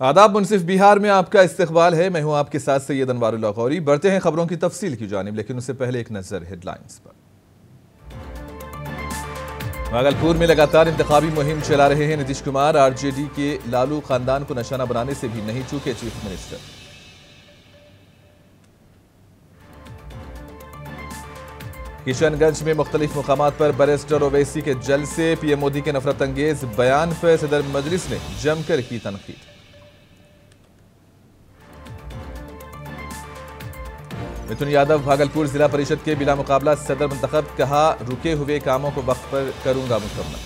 आदाब। मुनसिफ बिहार में आपका इस्तकबाल है। मैं हूं आपके साथ सैयद अनवारुल्लाह गौरी। बढ़ते हैं खबरों की तफसील की जानिब, लेकिन उससे पहले एक नजर हेडलाइंस पर। भागलपुर में लगातार इंतखाबी मुहिम चला रहे हैं नीतीश कुमार। आरजेडी के लालू खानदान को निशाना बनाने से भी नहीं चूके चीफ मिनिस्टर। किशनगंज में मुख्तलिफ मुकामात पर बैरिस्टर ओवैसी के जलसे। पीएम मोदी के नफरत अंगेज बयान पर सदर मजलिस ने जमकर की तनकीद। मिथुन यादव भागलपुर जिला परिषद के बिला मुकाबला सदर मुंतखब। कहा, रुके हुए कामों को वक्त पर करूंगा मुकम्मल।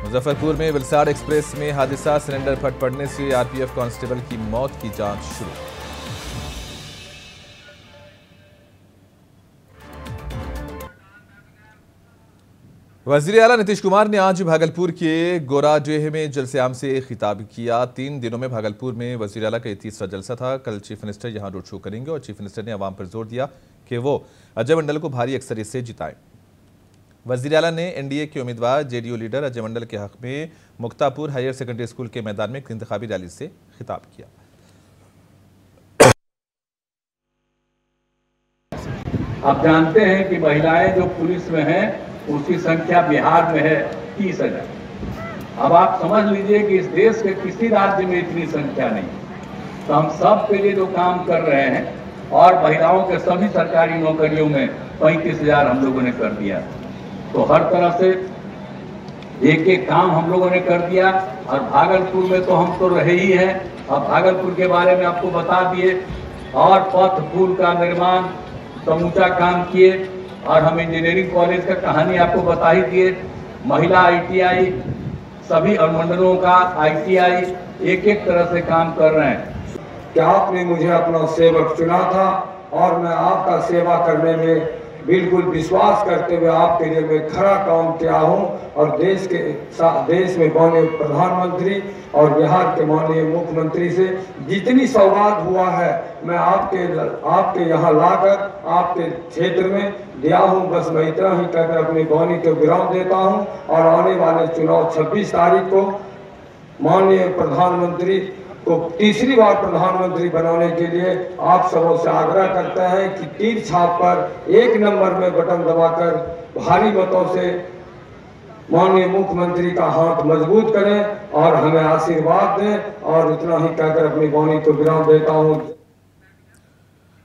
मुजफ्फरपुर में वलसाड़ एक्सप्रेस में हादसा। सिलेंडर फट पड़ने से आरपीएफ कांस्टेबल की मौत की जांच शुरू। वजीर आला नीतीश कुमार ने आज भागलपुर के गोराडेह में जलसे-आम से खिताब किया। 3 दिनों में भागलपुर में वजीर आला का ये तीसरा जलसा था। कल चीफ मिनिस्टर यहां रोड शो करेंगे और चीफ मिनिस्टर ने अवाम पर जोर दिया कि वो अजय मंडल को भारी अक्सरियत से जिताएं। वजीर आला ने एनडीए के उम्मीदवार जेडीयू लीडर अजय मंडल के हक में मुक्तापुर हायर सेकेंडरी स्कूल के मैदान में एक इंतखाबी रैली से खिताब किया। आप जानते हैं कि महिलाएं जो पुलिस में हैं उसकी संख्या बिहार में है 30,000। अब आप समझ लीजिए कि इस देश के किसी राज्य में इतनी संख्या नहीं। तो हम सब के लिए जो काम कर रहे हैं और महिलाओं के सभी सरकारी नौकरियों में 35,000 हम लोगों ने कर दिया। तो हर तरह से एक एक काम हम लोगों ने कर दिया। और भागलपुर में तो हम तो रहे ही हैं। अब भागलपुर के बारे में आपको बता दिए। और पथ पुल का निर्माण समूचा काम किए। और हम इंजीनियरिंग कॉलेज का कहानी आपको बता ही दिए। महिला आईटीआई, सभी अनुमंडलों का आईटीआई, एक एक तरह से काम कर रहे हैं। कि आपने मुझे अपना सेवक चुना था और मैं आपका सेवा करने में बिल्कुल विश्वास करते हुए आपके लिए मैं खरा काम किया हूं। और देश में माननीय प्रधानमंत्री और बिहार के माननीय मुख्यमंत्री से जितनी सौगात हुआ है मैं आपके यहाँ लाकर आपके क्षेत्र में दिया हूं। बस मैं इतना ही कहकर अपनी वाणी को विराम देता हूं। और आने वाले चुनाव 26 तारीख को माननीय प्रधानमंत्री को तीसरी बार प्रधानमंत्री बनाने के लिए आप सबों से आग्रह करते हैं कि तीर छाप पर 1 नंबर में बटन दबाकर भारी मतों से माननीय मुख्यमंत्री का हाथ मजबूत करें और हमें आशीर्वाद दें। और इतना ही कहकर अपनी वाणी को विराम देता हूं।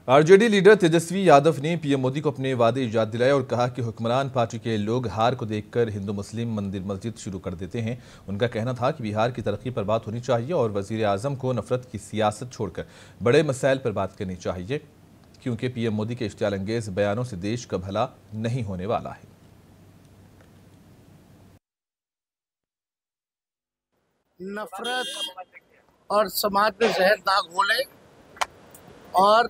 आरजेडी लीडर तेजस्वी यादव ने पीएम मोदी को अपने वादे याद दिलाए और कहा कि हुक्मरान पार्टी के लोग हार को देखकर हिंदू मुस्लिम मंदिर मस्जिद शुरू कर देते हैं। उनका कहना था कि बिहार की तरक्की पर बात होनी चाहिए और वजीर आजम को नफरत की सियासत छोड़कर बड़े मसाइल पर बात करनी चाहिए, क्योंकि पीएम मोदी के इश्तियाल अंगेज बयानों से देश का भला नहीं होने वाला है। नफरत और समाज में जहर ना घोले और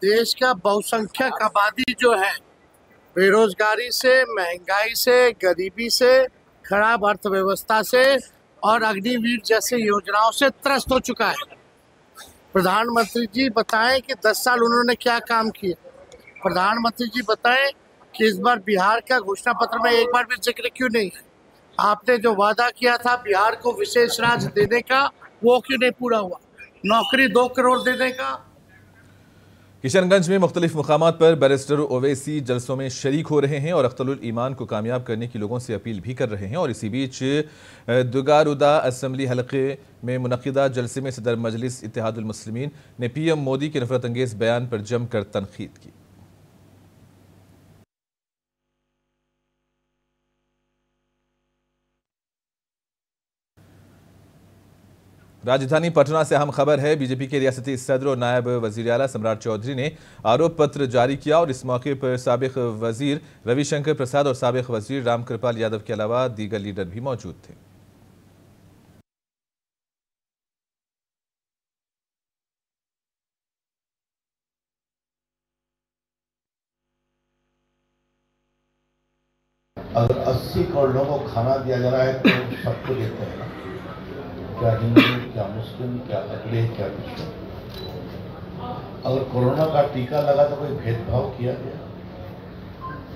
देश का बहुसंख्यक आबादी जो है बेरोजगारी से, महंगाई से, गरीबी से, खराब अर्थव्यवस्था से और अग्निवीर जैसे योजनाओं से त्रस्त हो चुका है। प्रधानमंत्री जी बताएं कि 10 साल उन्होंने क्या काम किए। प्रधानमंत्री जी बताएं कि इस बार बिहार का घोषणा पत्र में एक बार भी जिक्र क्यों नहीं है। आपने जो वादा किया था बिहार को विशेष राज्य देने का, वो क्यों नहीं पूरा हुआ। नौकरी 2 करोड़ देने का। किशनगंज में मुख्तलिफ मुकामात पर बैरिस्टर ओवैसी जलसों में शरीक हो रहे हैं और अख्तरुल ईमान को कामयाब करने की लोगों से अपील भी कर रहे हैं। और इसी बीच दुगारुदा असम्बली हलके में मुनक़िदा जलसे में सदर मजलिस इत्तेहादुल मुस्लिमीन ने पीएम मोदी के नफरत अंगेज बयान पर जमकर तनकीद की। राजधानी पटना से अहम खबर है। बीजेपी के रियासती सदर और नायब वजीर आला सम्राट चौधरी ने आरोप पत्र जारी किया और इस मौके पर साबिक वजीर रविशंकर प्रसाद और साबिक वजीर रामकृपाल यादव के अलावा दीगर लीडर भी मौजूद थे। अगर 80 करोड़ लोगों को खाना दिया जा रहा है तो सबको देते हैं, क्या हिंदू, क्या मुस्लिम, क्या अगले, क्या पिछड़े। अगर कोरोना का टीका लगा तो कोई भेदभाव किया गया।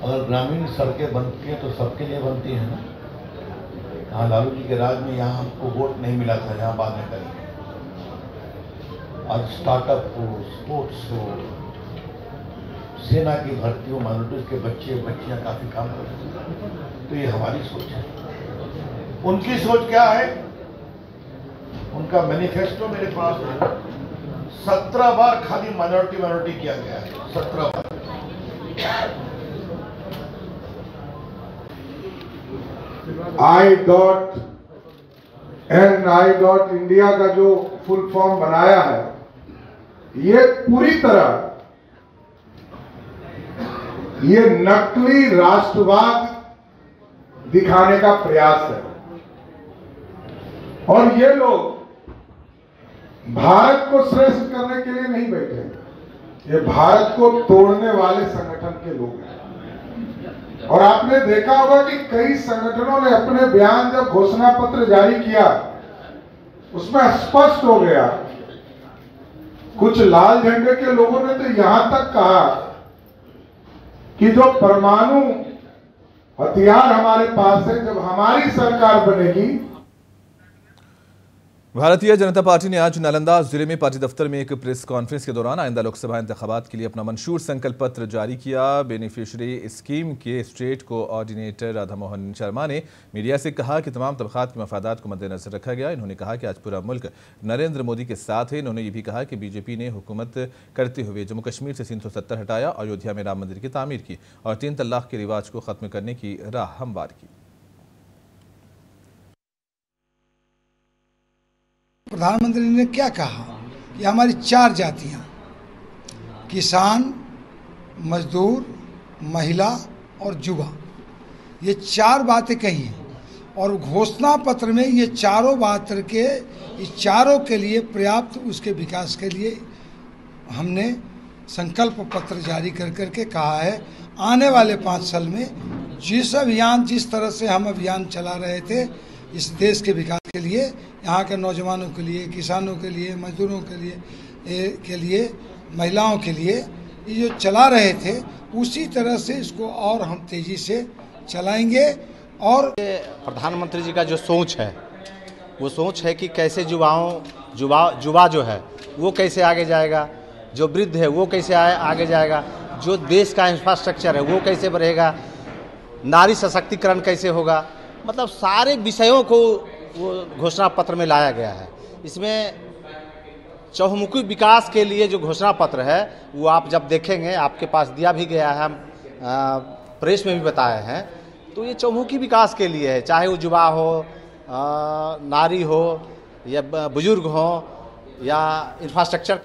अगर ग्रामीण सड़कें बनती हैं तो सबके लिए बनती हैं ना। हाँ, लालू जी के राज में यहाँ हमको वोट नहीं मिला था, यहाँ बाद में करेंगे। आज स्टार्टअप हो, स्पोर्ट्स हो, सेना की भर्ती हो, माइनॉरिटीज के बच्चे बच्चियाँ काफ़ी काम कर रहे हैं। तो ये हमारी सोच है। उनकी सोच क्या है? उनका मैनिफेस्टो मेरे पास है। 17 बार खाली माइनॉरिटी किया गया है, 17 बार। I.India का जो फुल फॉर्म बनाया है, ये पूरी तरह ये नकली राष्ट्रवाद दिखाने का प्रयास है। और ये लोग भारत को श्रेष्ठ करने के लिए नहीं बैठे, ये भारत को तोड़ने वाले संगठन के लोग हैं। और आपने देखा होगा कि कई संगठनों ने अपने बयान जब घोषणा पत्र जारी किया, उसमें स्पष्ट हो गया। कुछ लाल झंडे के लोगों ने तो यहां तक कहा कि जो परमाणु हथियार हमारे पास है, जब हमारी सरकार बनेगी। भारतीय जनता पार्टी ने आज नालंदा जिले में पार्टी दफ्तर में एक प्रेस कॉन्फ्रेंस के दौरान आइंदा लोकसभा इंतखाबात के लिए अपना मंशूर संकल्प पत्र जारी किया। बेनिफिशियरी स्कीम के स्टेट कोऑर्डिनेटर राधा मोहन शर्मा ने मीडिया से कहा कि तमाम तबकात के मफादात को मद्देनजर रखा गया। इन्होंने कहा कि आज पूरा मुल्क नरेंद्र मोदी के साथ है। इन्होंने ये भी कहा कि बीजेपी ने हुकूमत करते हुए जम्मू कश्मीर से 370 हटाया, अयोध्या में राम मंदिर की तामीर की और 3 तलाक के रिवाज को खत्म करने की राह हमवार की। प्रधानमंत्री ने क्या कहा कि हमारी 4 जातियां, किसान, मजदूर, महिला और युवा, ये 4 बातें कही हैं। और घोषणा पत्र में ये चारों बात के, इस चारों के लिए पर्याप्त उसके विकास के लिए हमने संकल्प पत्र जारी कर करके कहा है। आने वाले 5 साल में जिस तरह से हम अभियान चला रहे थे इस देश के विकास के लिए, यहाँ के नौजवानों के लिए, किसानों के लिए, मजदूरों के लिए, महिलाओं के लिए, ये जो चला रहे थे उसी तरह से इसको और हम तेज़ी से चलाएंगे। और प्रधानमंत्री जी का जो सोच है, वो सोच है कि कैसे युवा जो है वो कैसे आगे जाएगा, जो वृद्ध है वो कैसे आगे जाएगा, जो देश का इंफ्रास्ट्रक्चर है वो कैसे बढ़ेगा, नारी सशक्तिकरण कैसे होगा, मतलब सारे विषयों को वो घोषणा पत्र में लाया गया है। इसमें चहुमुखी विकास के लिए जो घोषणा पत्र है वो आप जब देखेंगे, आपके पास दिया भी गया है, हम प्रेस में भी बताए हैं, तो ये चहुमुखी विकास के लिए है। चाहे वो युवा हो, नारी हो या बुजुर्ग हो या infrastructure.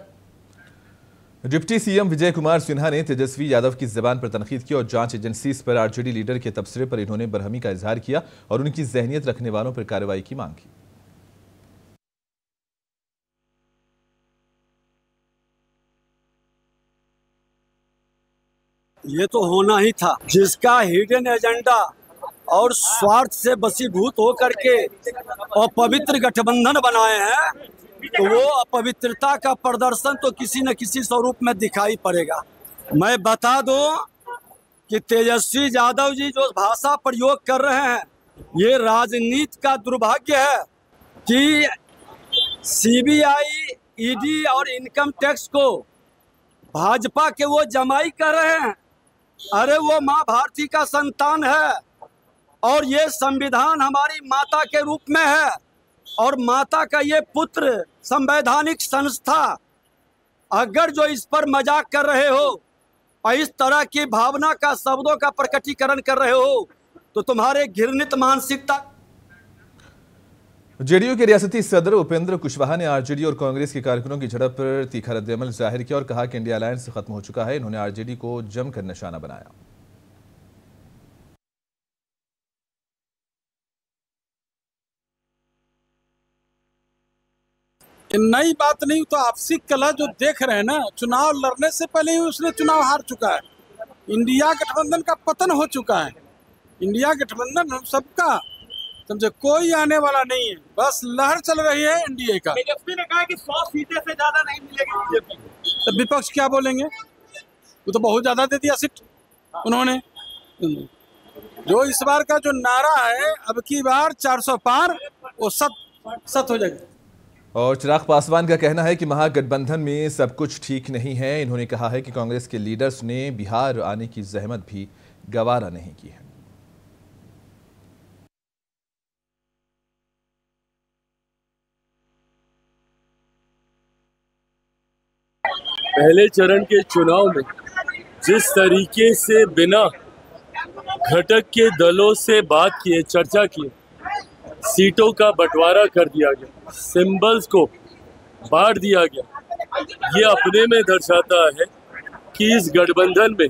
Deputy CM Vijay Kumar Sinha ने तेजस्वी यादव की ज़बान पर तनकीद की और जांच एजेंसीज पर आरजेडी लीडर के तबसरे पर इन्होंने बरहमी का इजहार किया और उनकी जहनियत रखने वालों पर कार्रवाई की मांग की। ये तो होना ही था। जिसका हिडन एजेंडा और स्वार्थ से वशीभूत होकर के अपवित्र गठबंधन बनाए हैं, तो वो अपवित्रता का प्रदर्शन तो किसी न किसी स्वरूप में दिखाई पड़ेगा। मैं बता दूं कि तेजस्वी यादव जी जो भाषा प्रयोग कर रहे हैं, ये राजनीति का दुर्भाग्य है कि सीबीआई, ईडी और इनकम टैक्स को भाजपा के वो जमाई कर रहे हैं। अरे वो माँ भारती का संतान है और ये संविधान हमारी माता के रूप में है और माता का ये पुत्र संवैधानिक संस्था, अगर जो इस पर मजाक कर रहे हो और इस तरह की भावना का, शब्दों का प्रकटीकरण कर रहे हो, तो तुम्हारे घृणित मानसिकता। जेडीयू के रियासती सदर उपेंद्र कुशवाहा ने आरजेडी और कांग्रेस के कारकुनों की झड़प पर तीखा रद्द-ए-अमल जाहिर किया और कहा कि इंडिया अलायंस खत्म हो चुका है। इन्होंने आरजेडी को जमकर निशाना बनाया। नई बात नहीं, तो आपसी कलह जो देख रहे हैं ना, चुनाव लड़ने से पहले ही उसने चुनाव हार चुका है। इंडिया गठबंधन का पतन हो चुका है। इंडिया गठबंधन हम सबका, समझे, कोई आने वाला नहीं है, बस लहर चल रही है एनडीए का। तेजस्वी ने कहा कि 100 सीटें से ज्यादा नहीं मिलेगी बीजेपी को। तो विपक्ष क्या बोलेंगे? वो तो बहुत ज्यादा दे दिया सीट उन्होंने। जो इस बार का जो नारा है अब की बार 400 पार, वो सत हो जाएगा। और चिराग पासवान का कहना है कि महागठबंधन में सब कुछ ठीक नहीं है। इन्होंने कहा है कि कांग्रेस के लीडर्स ने बिहार आने की जहमत भी गवारा नहीं की है। पहले चरण के चुनाव में जिस तरीके से बिना घटक के दलों से बात किए, चर्चा किए, सीटों का बंटवारा कर दिया गया, सिंबल्स को बांट दिया गया, ये अपने में दर्शाता है कि इस गठबंधन में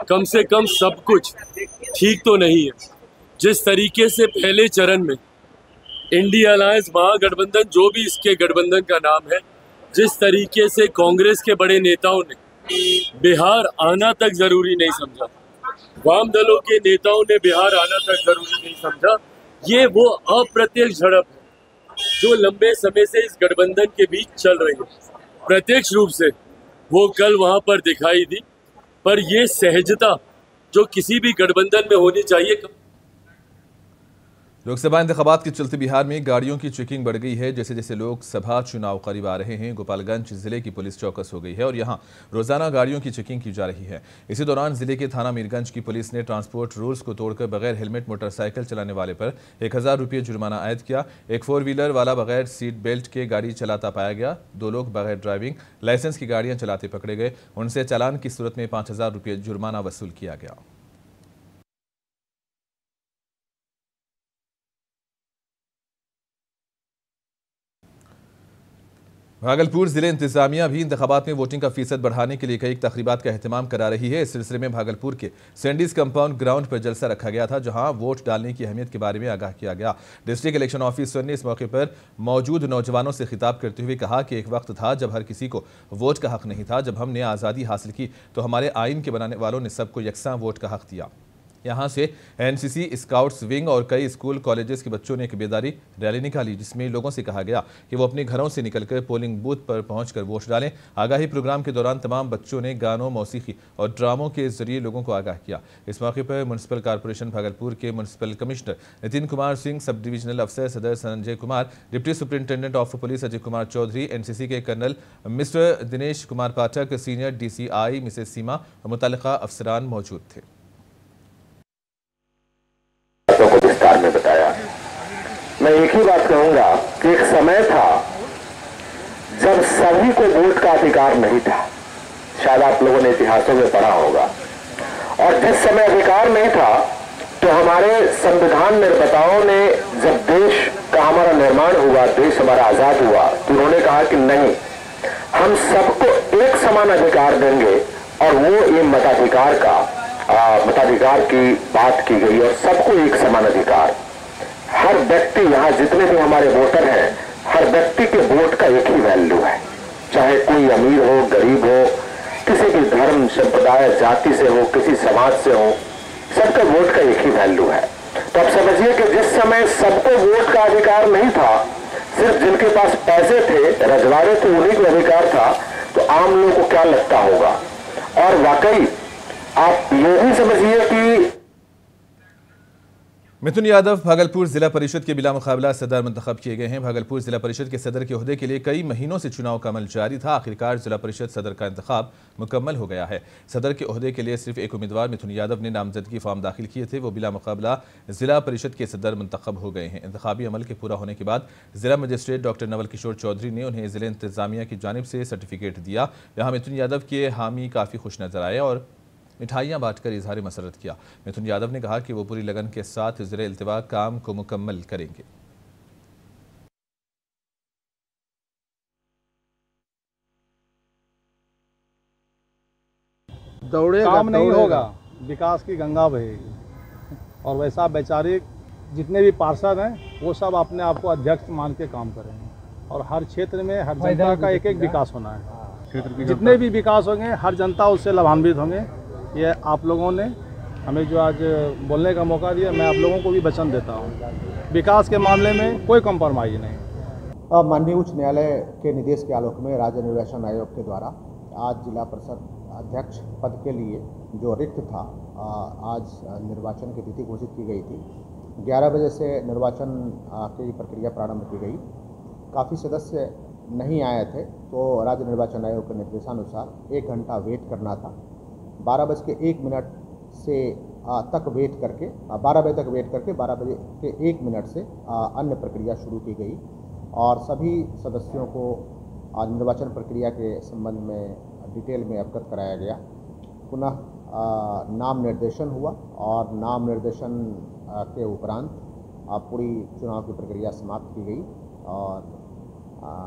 कम से कम सब कुछ ठीक तो नहीं है। जिस तरीके से पहले चरण में इंडिया अलायंस महागठबंधन, जो भी इसके गठबंधन का नाम है, जिस तरीके से कांग्रेस के बड़े नेताओं ने बिहार आना तक जरूरी नहीं समझा, वाम दलों के नेताओं ने बिहार आना तक जरूरी नहीं समझा, ये वो अप्रत्यक्ष झड़प है जो लंबे समय से इस गठबंधन के बीच चल रही है। प्रत्यक्ष रूप से वो कल वहां पर दिखाई दी, पर ये सहजता जो किसी भी गठबंधन में होनी चाहिए। लोकसभा इंतखाबात के चलते बिहार में गाड़ियों की चेकिंग बढ़ गई है। जैसे जैसे लोकसभा चुनाव करीब आ रहे हैं, गोपालगंज जिले की पुलिस चौकस हो गई है और यहां रोजाना गाड़ियों की चेकिंग की जा रही है। इसी दौरान जिले के थाना मीरगंज की पुलिस ने ट्रांसपोर्ट रूल्स को तोड़कर बगैर हेलमेट मोटरसाइकिल चलाने वाले पर 1000 रुपये जुर्माना आयद किया। एक 4 व्हीलर वाला बगैर सीट बेल्ट के गाड़ी चलाता पाया गया। 2 लोग बगैर ड्राइविंग लाइसेंस की गाड़ियां चलाते पकड़े गए। उनसे चालान की सूरत में 5000 रुपये जुर्माना वसूल किया गया। भागलपुर जिले इंतजामिया भी इंतखाबात में वोटिंग का फीसद बढ़ाने के लिए कई तकरीबात का एहतमाम करा रही है। इस सिलसिले में भागलपुर के सैंडीज कंपाउंड ग्राउंड पर जलसा रखा गया था, जहां वोट डालने की अहमियत के बारे में आगाह किया गया। डिस्ट्रिक्ट इलेक्शन ऑफिसर ने इस मौके पर मौजूद नौजवानों से खिताब करते हुए कहा कि एक वक्त था जब हर किसी को वोट का हक नहीं था। जब हमने आज़ादी हासिल की तो हमारे आइन के बनाने वालों ने सबको यकसां वोट का हक दिया। यहां से एनसीसी, स्काउट्स विंग और कई स्कूल कॉलेजेस के बच्चों ने एक बेदारी रैली निकाली, जिसमें लोगों से कहा गया कि वो अपने घरों से निकलकर पोलिंग बूथ पर पहुंचकर वोट डालें। आगाही प्रोग्राम के दौरान तमाम बच्चों ने गानों, मौसीकी और ड्रामों के जरिए लोगों को आगाह किया। इस मौके पर म्युनिसिपल कॉर्पोरेशन भागलपुर के municipal commissioner Nitin Kumar Singh, sub divisional अफसर Sadar Sanjay Kumar, deputy superintendent of police Ajay Kumar Chaudhary, NCC के colonel mister Dinesh Kumar Pathak, senior DCI Mrs Seema और मुतल्लिका अफसरान मौजूद थे। को विस्तार में बताया। मैं एक ही बात कहूंगा कि एक समय था जब सभी को वोट का अधिकार नहीं था। शायद आप लोगों ने इतिहासों में पढ़ा होगा। और जिस समय अधिकार नहीं था तो हमारे संविधान निर्माताओं ने, जब देश का हमारा निर्माण हुआ, देश हमारा आजाद हुआ, तो उन्होंने कहा कि नहीं, हम सबको एक समान अधिकार देंगे। और वो ये मताधिकार की बात की गई और सबको एक समान अधिकार। हर व्यक्ति, यहाँ जितने भी हमारे वोटर हैं, हर व्यक्ति के वोट का एक ही वैल्यू है, चाहे कोई अमीर हो, गरीब हो, किसी भी धर्म, संप्रदाय, जाति से हो, किसी समाज से हो, सबका वोट का एक ही वैल्यू है। तो आप समझिए कि जिस समय सबको वोट का अधिकार नहीं था, सिर्फ जिनके पास पैसे थे, रजवाड़े थे, उन्हीं को अधिकार था, तो आम लोगों को क्या लगता होगा। और वाकई आप ये भी समझिए कि मिथुन यादव भागलपुर जिला परिषद के बिला मुकाबला सदर मंतखब किए गए हैं। भागलपुर जिला परिषद के सदर के ओहदे के लिए कई महीनों से चुनाव का अमल जारी था। आखिरकार जिला परिषद सदर का इंतखाब मुकम्मल हो गया है। सदर के ओहदे के लिए सिर्फ एक उम्मीदवार मिथुन यादव ने नामजदगी फॉर्म दाखिल किए थे। वो बिला मुकाबला जिला परिषद के सदर मंतखब हो गए हैं। इंतखाबी अमल के पूरा होने के बाद जिला मजिस्ट्रेट डॉक्टर नवल किशोर चौधरी ने उन्हें जिले इंतजामिया की जानिब से सर्टिफिकेट दिया। यहाँ मिथुन यादव के हामी काफ़ी खुश नजर आए और मिठाइयां बांटकर इजहार मसरत किया। मिथुन यादव ने कहा कि वो पूरी लगन के साथ ज़िले इल्तिवा काम को मुकम्मल करेंगे। काम नहीं होगा, विकास की गंगा बहेगी। और वैसा वैचारिक जितने भी पार्षद हैं वो सब अपने आप को अध्यक्ष मान के काम करेंगे और हर क्षेत्र में हर जनता का एक एक विकास होना है। जितने भी विकास होंगे हर जनता उससे लाभान्वित होंगे। ये आप लोगों ने हमें जो आज बोलने का मौका दिया, मैं आप लोगों को भी वचन देता हूँ, विकास के मामले में कोई कॉम्प्रोमाइज़ नहीं। अब माननीय उच्च न्यायालय के निर्देश के आलोक में राज्य निर्वाचन आयोग के द्वारा आज जिला परिषद अध्यक्ष पद के लिए जो रिक्त था आज निर्वाचन की तिथि घोषित की गई थी। 11 बजे से निर्वाचन की प्रक्रिया प्रारंभ की गई। काफ़ी सदस्य नहीं आए थे, तो राज्य निर्वाचन आयोग के निर्देशानुसार 1 घंटा वेट करना था। 12:01 से तक वेट करके 12 बजे तक वेट करके 12 बजे के 1 मिनट से अन्य प्रक्रिया शुरू की गई और सभी सदस्यों को निर्वाचन प्रक्रिया के संबंध में डिटेल में अवगत कराया गया। पुनः नाम निर्देशन हुआ और नाम निर्देशन के उपरांत पूरी चुनाव की प्रक्रिया समाप्त की गई और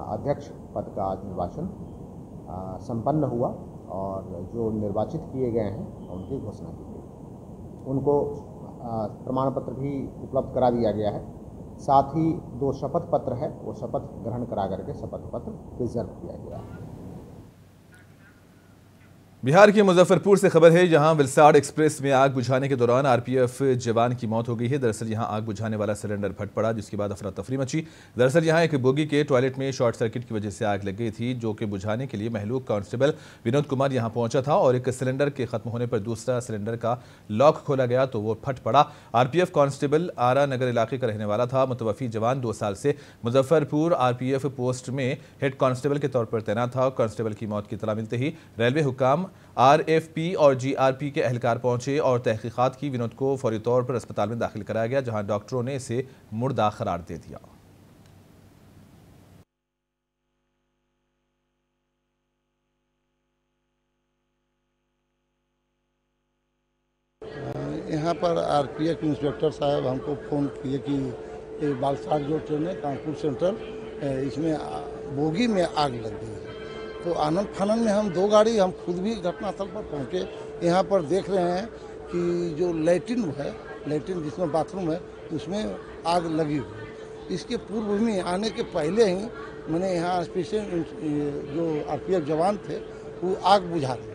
अध्यक्ष पद का आज निर्वाचन संपन्न हुआ और जो निर्वाचित किए गए हैं उनकी घोषणा की गई। उनको प्रमाण पत्र भी उपलब्ध करा दिया गया है। साथ ही 2 शपथ पत्र है, वो शपथ ग्रहण करा करके शपथ पत्र रिजर्व किया गया है। बिहार के मुजफ्फरपुर से खबर है, जहां वलसाड एक्सप्रेस में आग बुझाने के दौरान आरपीएफ जवान की मौत हो गई है। दरअसल यहां आग बुझाने वाला सिलेंडर फट पड़ा, जिसके बाद अफरा तफरी मची। दरअसल यहां एक बोगी के टॉयलेट में शॉर्ट सर्किट की वजह से आग लग गई थी, जो कि बुझाने के लिए महलूक कांस्टेबल विनोद कुमार यहां पहुंचा था और एक सिलेंडर के खत्म होने पर दूसरा सिलेंडर का लॉक खोला गया तो वो फट पड़ा। आरपीएफ कांस्टेबल आरा नगर इलाके का रहने वाला था। मुतवफ़ी जवान 2 साल से मुजफ्फरपुर आरपीएफ पोस्ट में हेड कांस्टेबल के तौर पर तैनात था। कांस्टेबल की मौत की इत्तला मिलते ही रेलवे हुकाम, आरएफपी और जीआरपी के एहलकार पहुंचे और तहकीकात की। विनोद को फौरी तौर पर अस्पताल में दाखिल कराया गया, जहां डॉक्टरों ने इसे मुर्दा करार दे दिया। यहाँ पर आरपीएफ इंस्पेक्टर साहब हमको फ़ोन किए कि बालसाड़ जो ट्रेन है कानपुर सेंट्रल, इसमें बोगी में आग लग गई है। तो आनंद फानंद में हम 2 गाड़ी, हम खुद भी घटनास्थल पर पहुँचे। यहाँ पर देख रहे हैं कि जो लैट्रिन है, लैट्रिन जिसमें बाथरूम है, उसमें आग लगी हुई। इसके पूर्व में आने के पहले ही मैंने यहाँ स्पेशल जो आरपीएफ जवान थे वो आग बुझा दिए।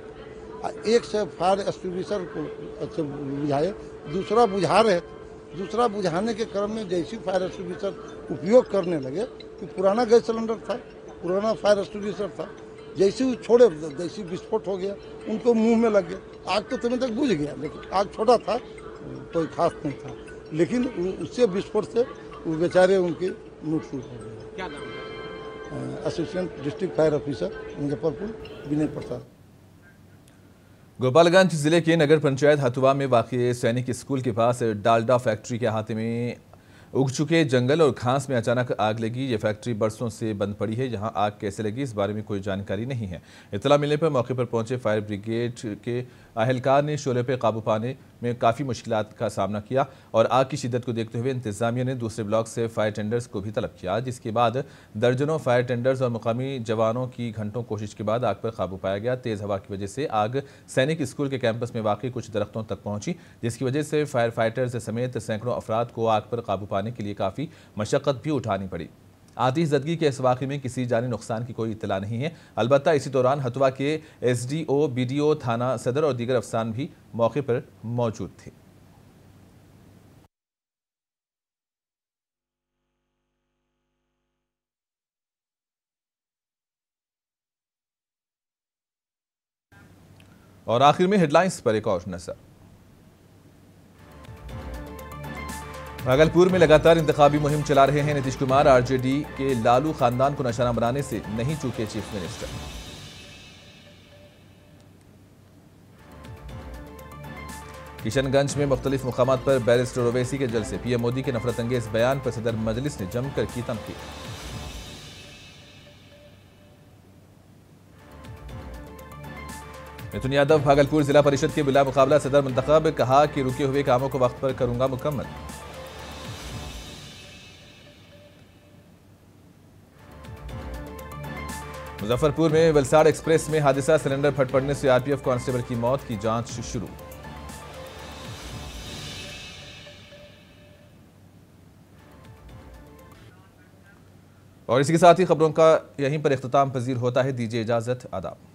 एक से फायर एक्सटिंग्विशर को बुझाए, दूसरा बुझाने के क्रम में जैसे फायर एक्सटिंग्विशर उपयोग करने लगे कि पुराना गैस सिलेंडर था, पुराना फायर एक्सटिंग्विशर था, जैसे वो छोड़े जैसे विस्फोट हो गया, उनको मुंह में लग गया। आग तो तभी तक बुझ गया, लेकिन आग छोटा था, कोई खास नहीं था, लेकिन उससे विस्फोट से वो बेचारे उनकी मृत्यु हो गई। क्या नाम है? Assistant district fire officer Muzaffarpur Vinay Prasad. Gopalganj जिले के नगर पंचायत हथुआ में वाक़ सैनिक स्कूल के पास डालडा फैक्ट्री के अहाते में उग चुके जंगल और घास में अचानक आग लगी। ये फैक्ट्री बरसों से बंद पड़ी है। यहाँ आग कैसे लगी, इस बारे में कोई जानकारी नहीं है। इत्तला मिलने पर मौके पर पहुंचे फायर ब्रिगेड के अहलकार ने शोले पर काबू पाने में काफ़ी मुश्किलात का सामना किया और आग की शिद्दत को देखते हुए इंतजामिया ने दूसरे ब्लॉक से फायर टेंडर्स को भी तलब किया, जिसके बाद दर्जनों फायर टेंडर्स और मुकामी जवानों की घंटों कोशिश के बाद आग पर काबू पाया गया। तेज़ हवा की वजह से आग सैनिक स्कूल के कैंपस में वाक़ कुछ दरख्तों तक पहुंची, जिसकी वजह से फायर फाइटर्स समेत सैकड़ों अफराद को आग पर काबू पाने के लिए काफ़ी मशक्क़त भी उठानी पड़ी। आतिशज़दगी के इस वाक़े में किसी जानी नुकसान की कोई इत्तला नहीं है। अलबत्ता इसी दौरान हथुआ के एसडीओ, बीडीओ, थाना सदर और दीगर अफसरान भी मौके पर मौजूद थे। और आखिर में हेडलाइंस पर एक और नजर। भागलपुर में लगातार इंतखाबी मुहिम चला रहे हैं नीतीश कुमार। आरजेडी के लालू खानदान को निशाना बनाने से नहीं चूके चीफ मिनिस्टर। किशनगंज में मुख्तलिफ मुकामात पर बैरिस्टर ओवैसी के जलसे। पीएम मोदी के नफरत अंगेज बयान पर सदर मजलिस ने जमकर की तनकीद। मिथुन यादव भागलपुर जिला परिषद के बिला मुकाबला सदर मुंतखब। कहा कि रुके हुए कामों को वक्त पर करूंगा मुकम्मल। मुजफ्फरपुर में वलसाड़ एक्सप्रेस में हादसा, सिलेंडर फट पड़ने से आरपीएफ कांस्टेबल की मौत की जांच शुरू। और इसी के साथ ही खबरों का यहीं पर इख्तिताम पजीर होता है। दीजिए इजाजत, आदाब।